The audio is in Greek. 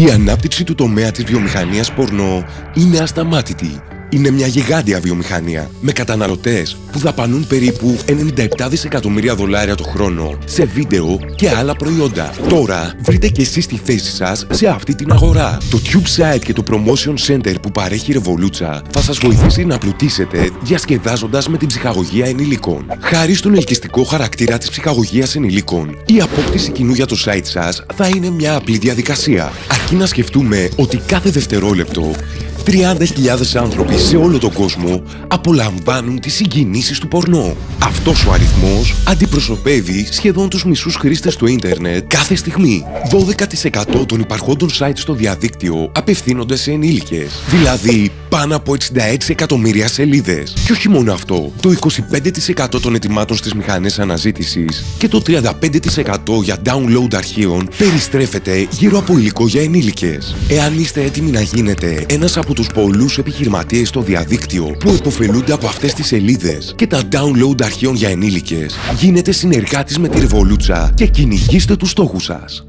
Η ανάπτυξη του τομέα της βιομηχανίας πορνό είναι ασταμάτητη. Είναι μια γιγάντια βιομηχανία με καταναλωτές που δαπανούν περίπου 97 δισεκατομμύρια δολάρια το χρόνο σε βίντεο και άλλα προϊόντα. Τώρα βρείτε και εσείς τη θέση σας σε αυτή την αγορά. Το Tube Site και το Promotion Center που παρέχει η Revolution θα σας βοηθήσει να πλουτίσετε διασκεδάζοντας με την ψυχαγωγία ενηλίκων. Χάρη στον ελκυστικό χαρακτήρα της ψυχαγωγίας ενηλίκων, η απόκτηση κοινού για το site σας θα είναι μια απλή διαδικασία. Αρκεί να σκεφτούμε ότι κάθε δευτερόλεπτο 30.000 άνθρωποι σε όλο τον κόσμο απολαμβάνουν τις συγκινήσεις του πορνό. Αυτός ο αριθμός αντιπροσωπεύει σχεδόν τους μισούς χρήστες του ίντερνετ κάθε στιγμή. 12% των υπαρχόντων site στο διαδίκτυο απευθύνονται σε ενήλικες, δηλαδή πάνω από 66 εκατομμύρια σελίδες. Και όχι μόνο αυτό, το 25% των ετοιμάτων στις μηχανές αναζήτησης και το 35% για download αρχείων περιστρέφεται γύρω από υλικό για ενήλικες. Εάν είστε έτοιμοι να γίνετε ένας από τους πολλούς επιχειρηματίες στο διαδίκτυο που επωφελούνται από αυτές τις σελίδες και τα download αρχείων για ενήλικες, γίνετε συνεργάτης με τη Revolution και κυνηγήστε τους στόχους σας.